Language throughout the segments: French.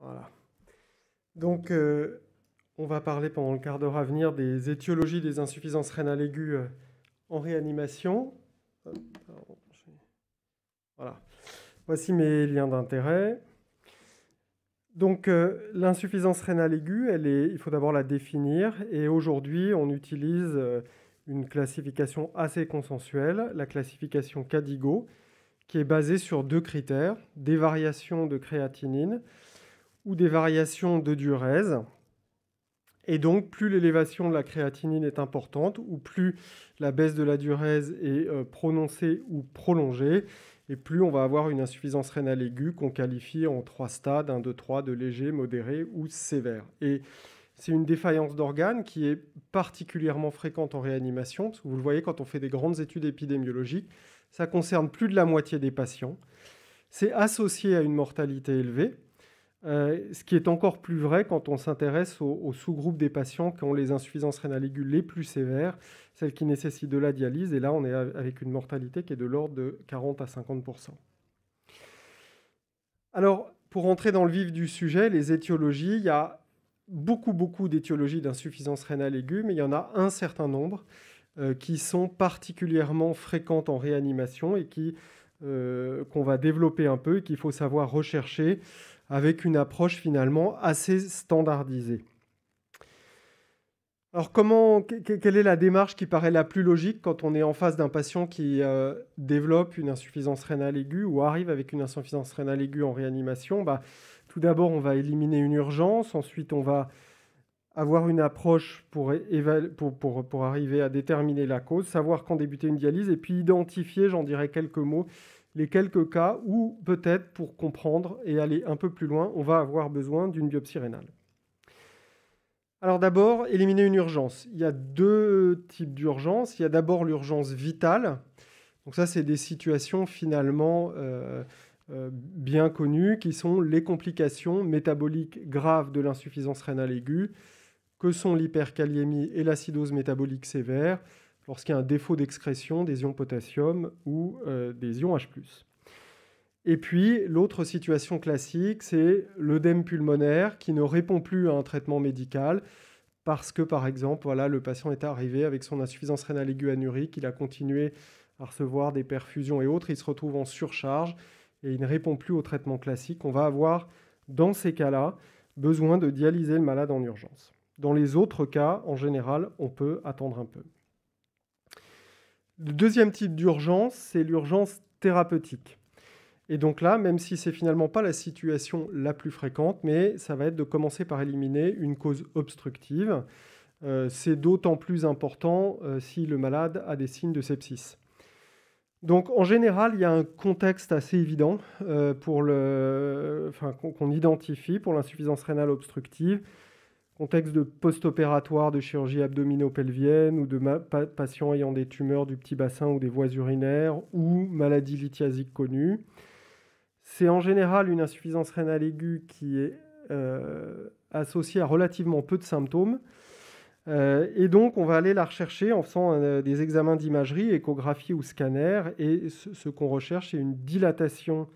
Voilà. Donc, on va parler pendant le quart d'heure à venir des étiologies des insuffisances rénales aiguës en réanimation. Hop, pardon, voilà. Voici mes liens d'intérêt. Donc, l'insuffisance rénale aiguë, il faut d'abord la définir. Et aujourd'hui, on utilise une classification assez consensuelle, la classification CADIGO, qui est basée sur deux critères, des variations de créatinine ou des variations de diurèse. Et donc, plus l'élévation de la créatinine est importante, ou plus la baisse de la diurèse est prononcée ou prolongée, et plus on va avoir une insuffisance rénale aiguë qu'on qualifie en 3 stades, 1, 2, 3, de léger, modéré ou sévère. Et c'est une défaillance d'organes qui est particulièrement fréquente en réanimation, parce que vous le voyez quand on fait des grandes études épidémiologiques, ça concerne plus de la moitié des patients. C'est associé à une mortalité élevée. Ce qui est encore plus vrai quand on s'intéresse aux sous-groupes des patients qui ont les insuffisances rénales aiguës les plus sévères, celles qui nécessitent de la dialyse, et là on est avec une mortalité qui est de l'ordre de 40 à 50%. Alors, pour entrer dans le vif du sujet, les étiologies, il y a beaucoup d'étiologies d'insuffisance rénale aiguë, mais il y en a un certain nombre qui sont particulièrement fréquentes en réanimation et qu'on va développer un peu et qu'il faut savoir rechercher avec une approche finalement assez standardisée. Alors quelle est la démarche qui paraît la plus logique quand on est en face d'un patient qui développe une insuffisance rénale aiguë ou arrive avec une insuffisance rénale aiguë en réanimation? Tout d'abord, on va éliminer une urgence, ensuite on va avoir une approche pour arriver à déterminer la cause, savoir quand débuter une dialyse, et puis identifier, j'en dirai quelques mots, les quelques cas où peut-être pour comprendre et aller un peu plus loin, on va avoir besoin d'une biopsie rénale. Alors d'abord, éliminer une urgence. Il y a deux types d'urgences. Il y a d'abord l'urgence vitale. Donc ça, c'est des situations finalement bien connues qui sont les complications métaboliques graves de l'insuffisance rénale aiguë, que sont l'hyperkaliémie et l'acidose métabolique sévère, lorsqu'il y a un défaut d'excrétion des ions potassium ou des ions H+. Et puis, l'autre situation classique, c'est l'œdème pulmonaire qui ne répond plus à un traitement médical parce que, par exemple, le patient est arrivé avec son insuffisance rénale aiguë anurique, il a continué à recevoir des perfusions et autres, il se retrouve en surcharge et il ne répond plus au traitement classique. On va avoir, dans ces cas-là, besoin de dialyser le malade en urgence. Dans les autres cas, en général, on peut attendre un peu. Le deuxième type d'urgence, c'est l'urgence thérapeutique. Et donc là, même si c'est finalement pas la situation la plus fréquente, mais ça va être de commencer par éliminer une cause obstructive. C'est d'autant plus important si le malade a des signes de sepsis. Donc en général, il y a un contexte assez évident qu'on identifie pour l'insuffisance rénale obstructive. Contexte de post-opératoire de chirurgie abdominopelvienne ou de patients ayant des tumeurs du petit bassin ou des voies urinaires ou maladie lithiasique connue. C'est en général une insuffisance rénale aiguë qui est associée à relativement peu de symptômes. Et donc, on va aller la rechercher en faisant des examens d'imagerie, échographie ou scanner. Et ce qu'on recherche, c'est une dilatation,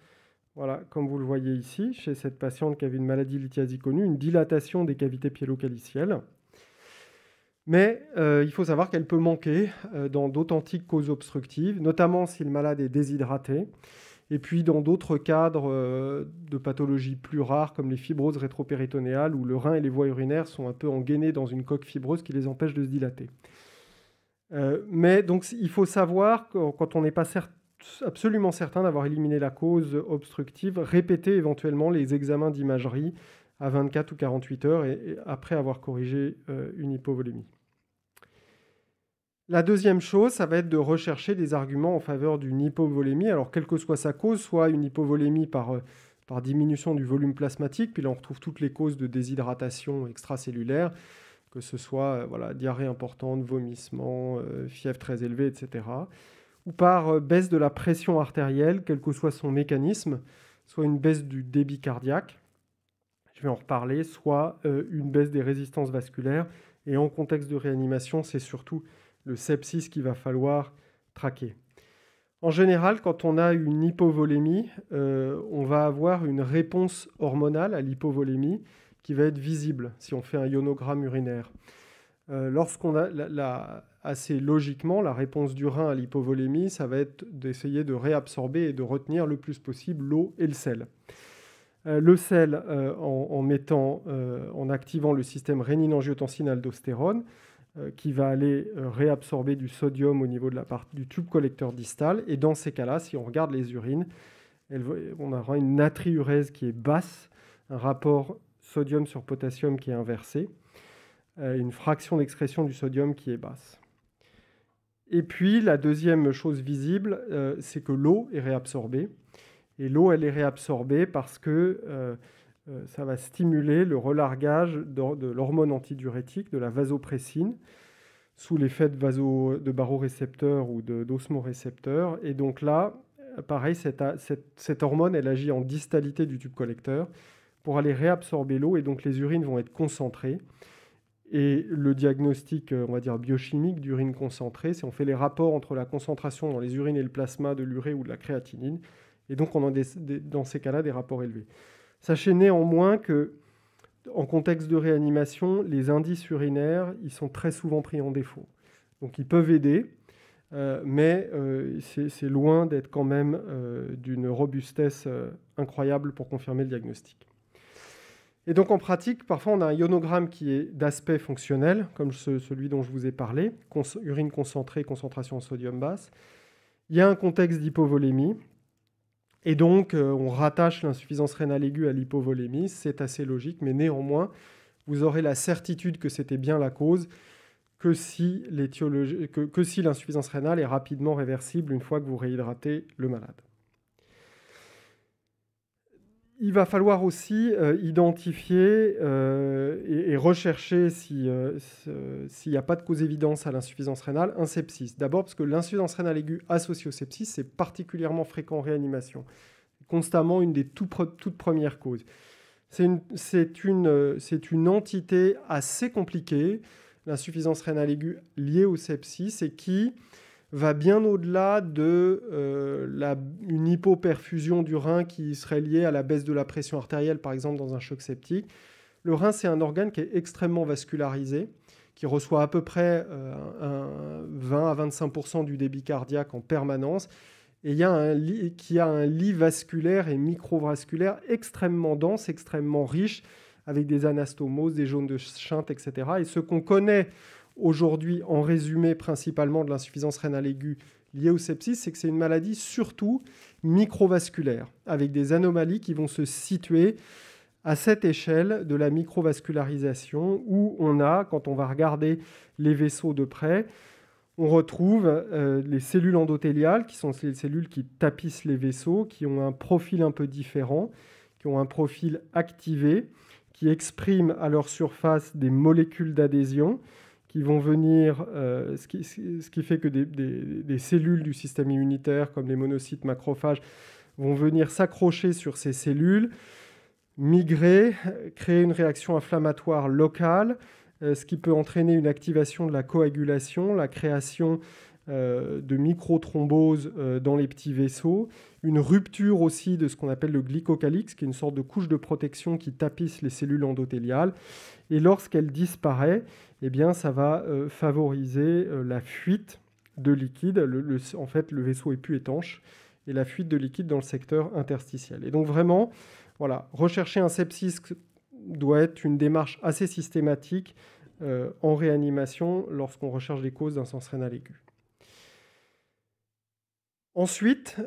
voilà, comme vous le voyez ici, chez cette patiente qui avait une maladie lithiasique connue, une dilatation des cavités pyélo-calicielles. Mais il faut savoir qu'elle peut manquer dans d'authentiques causes obstructives, notamment si le malade est déshydraté. Et puis dans d'autres cadres de pathologies plus rares, comme les fibroses rétropéritonéales, où le rein et les voies urinaires sont un peu engainés dans une coque fibreuse qui les empêche de se dilater. Mais donc il faut savoir que quand on n'est pas absolument certain d'avoir éliminé la cause obstructive, répéter éventuellement les examens d'imagerie à 24 ou 48 heures et après avoir corrigé une hypovolémie. La deuxième chose, ça va être de rechercher des arguments en faveur d'une hypovolémie. Alors, quelle que soit sa cause, soit une hypovolémie par diminution du volume plasmatique, puis là on retrouve toutes les causes de déshydratation extracellulaire, que ce soit diarrhée importante, vomissement, fièvre très élevée, etc. Ou par baisse de la pression artérielle, quel que soit son mécanisme, soit une baisse du débit cardiaque, je vais en reparler, soit une baisse des résistances vasculaires. Et en contexte de réanimation, c'est surtout le sepsis qu'il va falloir traquer. En général, quand on a une hypovolémie, on va avoir une réponse hormonale à l'hypovolémie qui va être visible si on fait un ionogramme urinaire. Lorsqu'on a assez logiquement, la réponse du rein à l'hypovolémie, ça va être d'essayer de réabsorber et de retenir le plus possible l'eau et le sel. Le sel, en activant le système rénine-angiotensin-aldostérone, qui va aller réabsorber du sodium au niveau de du tube collecteur distal. Et dans ces cas-là, si on regarde les urines, on aura une natriurèse qui est basse, un rapport sodium sur potassium qui est inversé, une fraction d'excrétion du sodium qui est basse. Et puis, la deuxième chose visible, c'est que l'eau est réabsorbée. Et l'eau, elle est réabsorbée parce que ça va stimuler le relargage de l'hormone antidiurétique, de la vasopressine, sous l'effet de barorécepteurs ou d'osmorécepteurs. Et donc là, pareil, cette hormone, elle agit en distalité du tube collecteur pour aller réabsorber l'eau, et donc les urines vont être concentrées. Et le diagnostic, on va dire biochimique d'urine concentrée, c'est on fait les rapports entre la concentration dans les urines et le plasma de l'urée ou de la créatinine. Et donc, on a dans ces cas-là des rapports élevés. Sachez néanmoins que, en contexte de réanimation, les indices urinaires, ils sont très souvent pris en défaut. Donc, ils peuvent aider, mais c'est loin d'être quand même d'une robustesse incroyable pour confirmer le diagnostic. Et donc, en pratique, parfois, on a un ionogramme qui est d'aspect fonctionnel, comme celui dont je vous ai parlé, urine concentrée, concentration en sodium basse. Il y a un contexte d'hypovolémie. Et donc, on rattache l'insuffisance rénale aiguë à l'hypovolémie. C'est assez logique, mais néanmoins, vous aurez la certitude que c'était bien la cause que si l'insuffisance rénale est rapidement réversible une fois que vous réhydratez le malade. Il va falloir aussi identifier et rechercher s'il n'y a pas de cause évidente à l'insuffisance rénale, un sepsis. D'abord parce que l'insuffisance rénale aiguë associée au sepsis, c'est particulièrement fréquent en réanimation. Constamment une des toutes premières causes. C'est une entité assez compliquée, l'insuffisance rénale aiguë liée au sepsis, et qui va bien au-delà une hypoperfusion du rein qui serait liée à la baisse de la pression artérielle, par exemple dans un choc septique. Le rein, c'est un organe qui est extrêmement vascularisé, qui reçoit à peu près 20 à 25% du débit cardiaque en permanence, et qui a un lit vasculaire et microvasculaire extrêmement dense, extrêmement riche, avec des anastomoses, des jaunes de Schintz, etc. Et ce qu'on connaît aujourd'hui, en résumé principalement de l'insuffisance rénale aiguë liée au sepsis, c'est que c'est une maladie surtout microvasculaire, avec des anomalies qui vont se situer à cette échelle de la microvascularisation, où on a, quand on va regarder les vaisseaux de près, on retrouve les cellules endothéliales, qui sont les cellules qui tapissent les vaisseaux, qui ont un profil un peu différent, qui ont un profil activé, qui expriment à leur surface des molécules d'adhésion, qui vont venir, ce qui fait que des cellules du système immunitaire, comme les monocytes macrophages, vont venir s'accrocher sur ces cellules, migrer, créer une réaction inflammatoire locale, ce qui peut entraîner une activation de la coagulation, la création de microthromboses dans les petits vaisseaux, une rupture aussi de ce qu'on appelle le glycocalyx, qui est une sorte de couche de protection qui tapisse les cellules endothéliales. Et lorsqu'elle disparaît, eh bien, ça va favoriser la fuite de liquide. En fait, le vaisseau est plus étanche, et la fuite de liquide dans le secteur interstitiel. Et donc vraiment, voilà, rechercher un sepsis doit être une démarche assez systématique en réanimation lorsqu'on recherche les causes d'insuffisance rénale aiguë. Ensuite,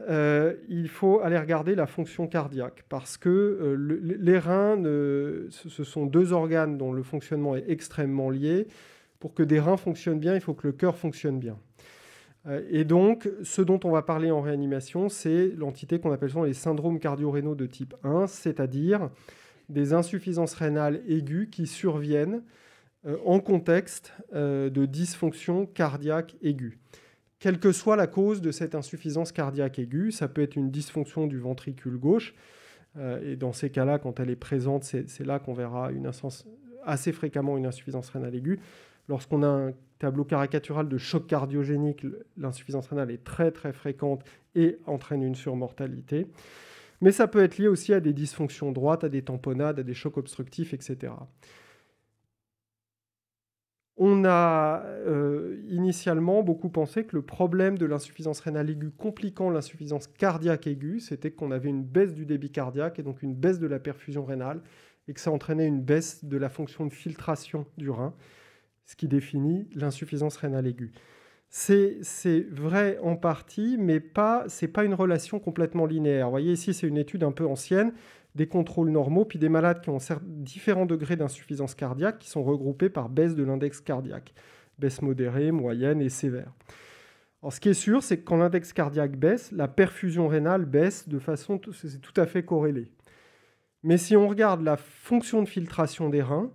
il faut aller regarder la fonction cardiaque, parce que les reins, ce sont deux organes dont le fonctionnement est extrêmement lié. Pour que des reins fonctionnent bien, il faut que le cœur fonctionne bien. Et donc, ce dont on va parler en réanimation, c'est l'entité qu'on appelle souvent les syndromes cardio-rénaux de type 1, c'est-à-dire des insuffisances rénales aiguës qui surviennent en contexte de dysfonction cardiaque aiguë. Quelle que soit la cause de cette insuffisance cardiaque aiguë, ça peut être une dysfonction du ventricule gauche, et dans ces cas-là, quand elle est présente, c'est là qu'on verra assez fréquemment une insuffisance rénale aiguë. lorsqu'on a un tableau caricatural de choc cardiogénique, l'insuffisance rénale est très très fréquente et entraîne une surmortalité. Mais ça peut être lié aussi à des dysfonctions droites, à des tamponnades, à des chocs obstructifs, etc. On a initialement beaucoup pensé que le problème de l'insuffisance rénale aiguë compliquant l'insuffisance cardiaque aiguë, c'était qu'on avait une baisse du débit cardiaque et donc une baisse de la perfusion rénale et que ça entraînait une baisse de la fonction de filtration du rein, ce qui définit l'insuffisance rénale aiguë. C'est vrai en partie, mais ce n'est pas une relation complètement linéaire. Vous voyez ici, c'est une étude un peu ancienne, des contrôles normaux, puis des malades qui ont différents degrés d'insuffisance cardiaque qui sont regroupés par baisse de l'index cardiaque. Baisse modérée, moyenne et sévère. Alors, ce qui est sûr, c'est que quand l'index cardiaque baisse, la perfusion rénale baisse de façon... C'est tout à fait corrélé. Mais si on regarde la fonction de filtration des reins,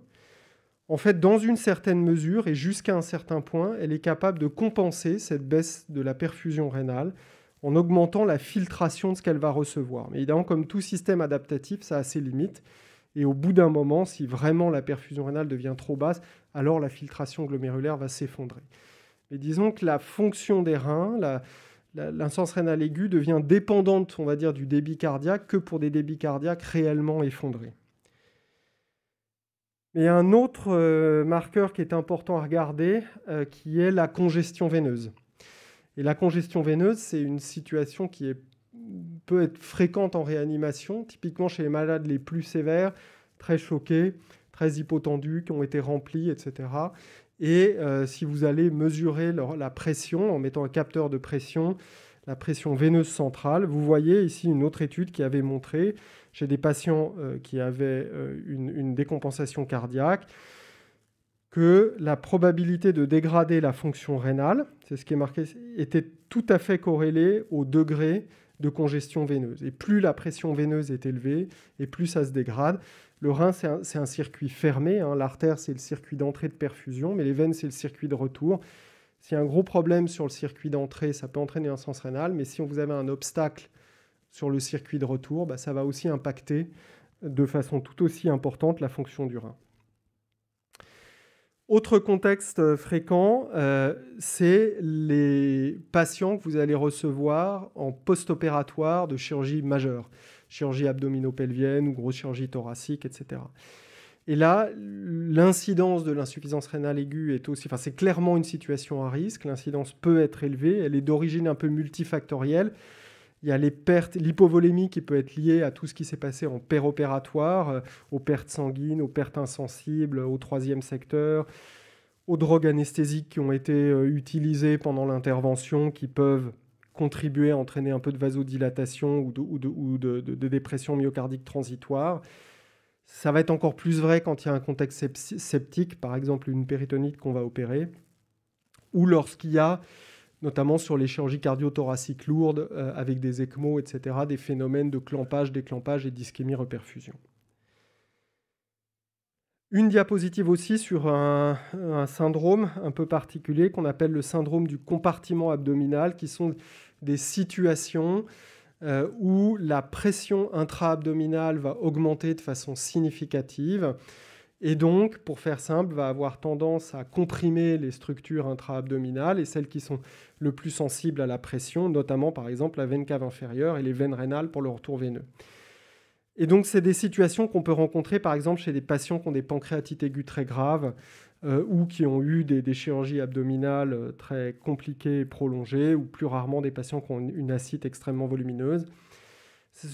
en fait, dans une certaine mesure et jusqu'à un certain point, elle est capable de compenser cette baisse de la perfusion rénale en augmentant la filtration de ce qu'elle va recevoir. Mais évidemment, comme tout système adaptatif, ça a ses limites. Et au bout d'un moment, si vraiment la perfusion rénale devient trop basse, alors la filtration glomérulaire va s'effondrer. Mais disons que la fonction des reins, l'insuffisance rénale aiguë devient dépendante, on va dire, du débit cardiaque que pour des débits cardiaques réellement effondrés. Mais il y a un autre marqueur qui est important à regarder, qui est la congestion veineuse. Et la congestion veineuse, c'est une situation qui peut être fréquente en réanimation, typiquement chez les malades les plus sévères, très choqués, très hypotendus, qui ont été remplis, etc. Et si vous allez mesurer la pression en mettant un capteur de pression, la pression veineuse centrale, vous voyez ici une autre étude qui avait montré chez des patients qui avaient une décompensation cardiaque que la probabilité de dégrader la fonction rénale, c'est ce qui est marqué, était tout à fait corrélée au degré de congestion veineuse. Et plus la pression veineuse est élevée, et plus ça se dégrade. Le rein, c'est un circuit fermé. L'artère, c'est le circuit d'entrée de perfusion, mais les veines, c'est le circuit de retour. S'il y a un gros problème sur le circuit d'entrée, ça peut entraîner une insuffisance rénale, mais si vous avez un obstacle sur le circuit de retour, ça va aussi impacter de façon tout aussi importante la fonction du rein. Autre contexte fréquent, c'est les patients que vous allez recevoir en post-opératoire de chirurgie majeure, chirurgie abdominopelvienne ou grosse chirurgie thoracique, etc. Et là, l'incidence de l'insuffisance rénale aiguë est aussi... c'est clairement une situation à risque. L'incidence peut être élevée. Elle est d'origine un peu multifactorielle. Il y a les pertes, l'hypovolémie qui peut être liée à tout ce qui s'est passé en péropératoire, aux pertes sanguines, aux pertes insensibles, au troisième secteur, aux drogues anesthésiques qui ont été utilisées pendant l'intervention, qui peuvent contribuer à entraîner un peu de vasodilatation ou de dépression myocardique transitoire. Ça va être encore plus vrai quand il y a un contexte septique, par exemple une péritonite qu'on va opérer, ou lorsqu'il y a, notamment sur les chirurgies cardio-thoraciques lourdes, avec des ECMO, etc., des phénomènes de clampage, déclampage et d'ischémie reperfusion. Une diapositive aussi sur un syndrome un peu particulier qu'on appelle le syndrome du compartiment abdominal, qui sont des situations où la pression intra-abdominale va augmenter de façon significative et donc, pour faire simple, va avoir tendance à comprimer les structures intra-abdominales et celles qui sont le plus sensibles à la pression, notamment par exemple la veine cave inférieure et les veines rénales pour le retour veineux. Et donc, c'est des situations qu'on peut rencontrer par exemple chez des patients qui ont des pancréatites aiguës très graves ou qui ont eu des chirurgies abdominales très compliquées et prolongées, ou plus rarement des patients qui ont une ascite extrêmement volumineuse.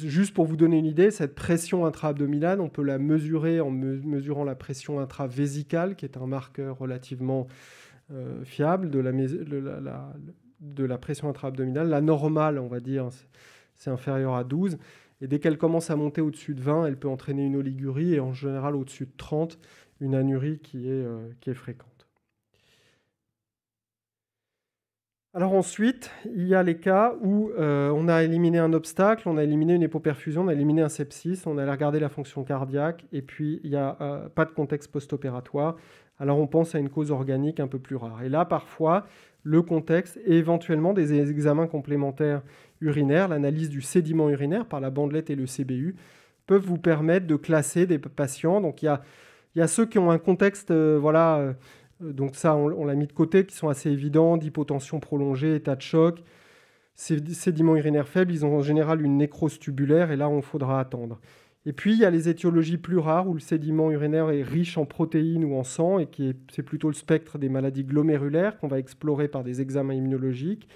Juste pour vous donner une idée, cette pression intra-abdominale, on peut la mesurer en mesurant la pression intravésicale, qui est un marqueur relativement fiable de la pression intra-abdominale. La normale, on va dire, c'est inférieur à 12. Et dès qu'elle commence à monter au-dessus de 20, elle peut entraîner une oligurie, et en général au-dessus de 30, une anurie qui est fréquente. Alors ensuite, il y a les cas où on a éliminé un obstacle, on a éliminé une hypoperfusion, on a éliminé un sepsis, on a regardé la fonction cardiaque, et puis il n'y a pas de contexte post-opératoire. Alors on pense à une cause organique un peu plus rare. Et là, parfois, le contexte et éventuellement des examens complémentaires urinaires, l'analyse du sédiment urinaire par la bandelette et le CBU, peuvent vous permettre de classer des patients. Donc il y a ceux qui ont un contexte donc ça, on l'a mis de côté, qui sont assez évidents, d'hypotension prolongée, état de choc. Ces sédiments urinaires faibles, ils ont en général une nécrose tubulaire, et là, on faudra attendre. Et puis, il y a les étiologies plus rares, où le sédiment urinaire est riche en protéines ou en sang, et c'est plutôt le spectre des maladies glomérulaires qu'on va explorer par des examens immunologiques,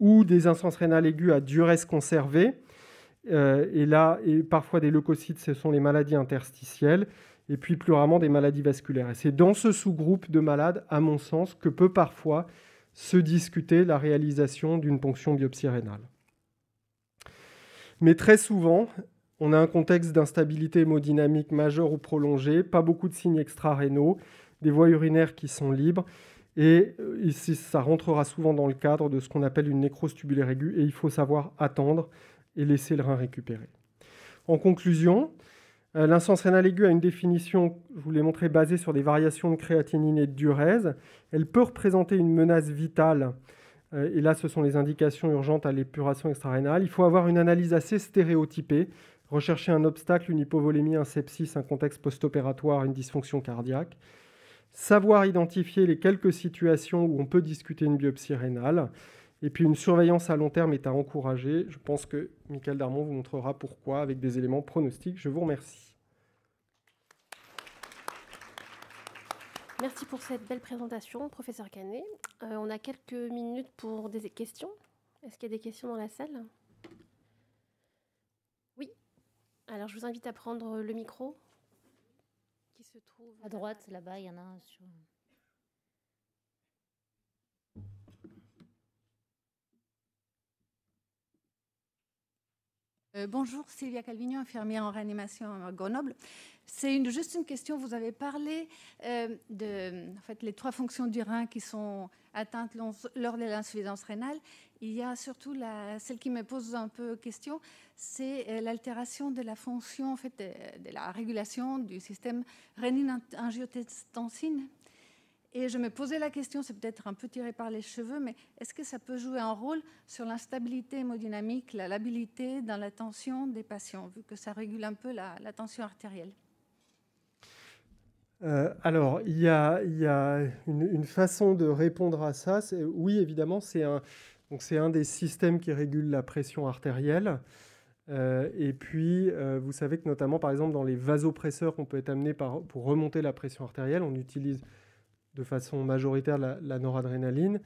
ou des insuffisance rénale aiguë à duresse conservée. Et parfois des leucocytes, ce sont les maladies interstitielles, et puis plus rarement des maladies vasculaires. Et c'est dans ce sous-groupe de malades, à mon sens, que peut parfois se discuter la réalisation d'une ponction biopsie rénale. Mais très souvent, on a un contexte d'instabilité hémodynamique majeure ou prolongée, pas beaucoup de signes extra-rénaux, des voies urinaires qui sont libres, et ici, ça rentrera souvent dans le cadre de ce qu'on appelle une nécrose tubulaire aiguë, et il faut savoir attendre et laisser le rein récupérer. En conclusion, l'insuffisance rénale aiguë a une définition, je vous l'ai montré, basée sur des variations de créatinine et de diurèse. Elle peut représenter une menace vitale, et là, ce sont les indications urgentes à l'épuration extra-rénale. Il faut avoir une analyse assez stéréotypée, rechercher un obstacle, une hypovolémie, un sepsis, un contexte post-opératoire, une dysfonction cardiaque. Savoir identifier les quelques situations où on peut discuter une biopsie rénale. Et puis une surveillance à long terme est à encourager. Je pense que Michael Darmon vous montrera pourquoi avec des éléments pronostiques. Je vous remercie. Merci pour cette belle présentation, professeur Canet. On a quelques minutes pour des questions. Est-ce qu'il y a des questions dans la salle? Oui. Alors je vous invite à prendre le micro qui se trouve à droite, là-bas, il y en a un sur... Bonjour, Sylvia Calvigno, infirmière en réanimation à Grenoble. C'est juste une question. Vous avez parlé les 3 fonctions du rein qui sont atteintes lors de l'insuffisance rénale. Il y a surtout celle qui me pose un peu question, c'est l'altération de la fonction, de la régulation du système rénine-angiotensine. Et je me posais la question, c'est peut-être un peu tiré par les cheveux, mais est-ce que ça peut jouer un rôle sur l'instabilité hémodynamique, la labilité dans la tension des patients, vu que ça régule un peu la tension artérielle? Alors, il y a une façon de répondre à ça. Oui, évidemment, c'est un des systèmes qui régule la pression artérielle. Et puis, vous savez que notamment, par exemple, dans les vasopresseurs qu'on peut être amené pour remonter la pression artérielle, on utilise de façon majoritaire la noradrénaline.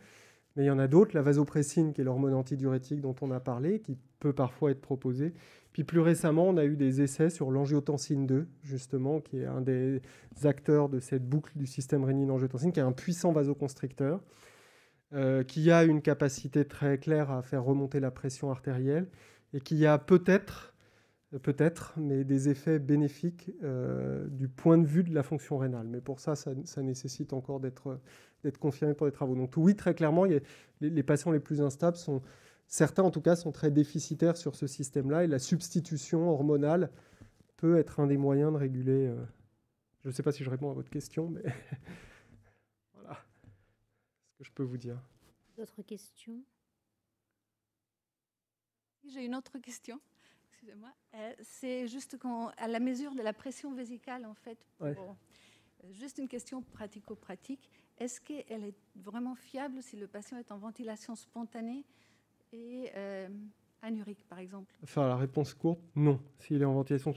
Mais il y en a d'autres, la vasopressine, qui est l'hormone antidiurétique dont on a parlé, qui peut parfois être proposée. Puis plus récemment, on a eu des essais sur l'angiotensine 2, justement, qui est un des acteurs de cette boucle du système rénine-angiotensine, qui est un puissant vasoconstricteur, qui a une capacité très claire à faire remonter la pression artérielle et qui a peut-être, mais des effets bénéfiques du point de vue de la fonction rénale. Mais pour ça nécessite encore d'être confirmé pour des travaux. Donc oui, très clairement, les patients les plus instables certains en tout cas sont très déficitaires sur ce système-là, et la substitution hormonale peut être un des moyens de réguler. Je ne sais pas si je réponds à votre question, mais voilà ce que je peux vous dire. D'autres questions? J'ai une autre question. Excusez-moi. C'est juste à la mesure de la pression vésicale, en fait. Ouais. Juste une question pratico-pratique. Est-ce qu'elle est vraiment fiable si le patient est en ventilation spontanée et anurique, par exemple? Enfin, la réponse courte, non. S'il est en ventilation...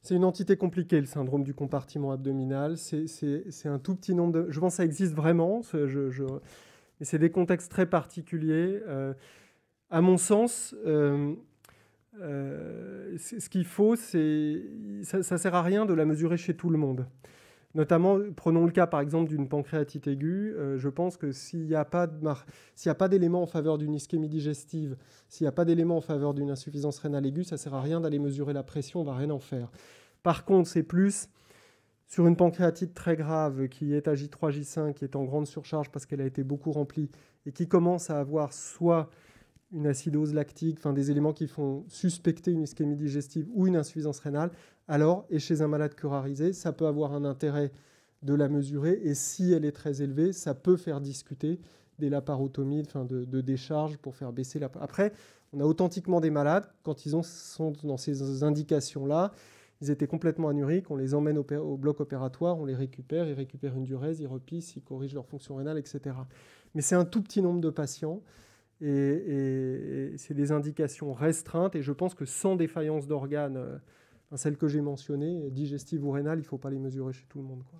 c'est une entité compliquée, le syndrome du compartiment abdominal. C'est un tout petit nombre de... Je pense que ça existe vraiment, mais c'est des contextes très particuliers. À mon sens... ce qu'il faut, ça ne sert à rien de la mesurer chez tout le monde. Notamment, prenons le cas par exemple d'une pancréatite aiguë. Je pense que s'il n'y a pas d'éléments en faveur d'une ischémie digestive, s'il n'y a pas d'éléments en faveur d'une insuffisance rénale aiguë, ça ne sert à rien d'aller mesurer la pression, on ne va rien en faire. Par contre, c'est plus sur une pancréatite très grave qui est à J3, J5, qui est en grande surcharge parce qu'elle a été beaucoup remplie et qui commence à avoir soit une acidose lactique, enfin des éléments qui font suspecter une ischémie digestive ou une insuffisance rénale, alors, et chez un malade curarisé, ça peut avoir un intérêt de la mesurer, et si elle est très élevée, ça peut faire discuter des laparotomies, enfin de décharge pour faire baisser la... Après, on a authentiquement des malades, quand ils sont dans ces indications-là, ils étaient complètement anuriques, on les emmène au bloc opératoire, on les récupère, ils récupèrent une diurèse, ils repissent, ils corrigent leur fonction rénale, etc. Mais c'est un tout petit nombre de patients et c'est des indications restreintes et je pense que sans défaillance d'organes, celles que j'ai mentionnées, digestives ou rénales, il ne faut pas les mesurer chez tout le monde, quoi.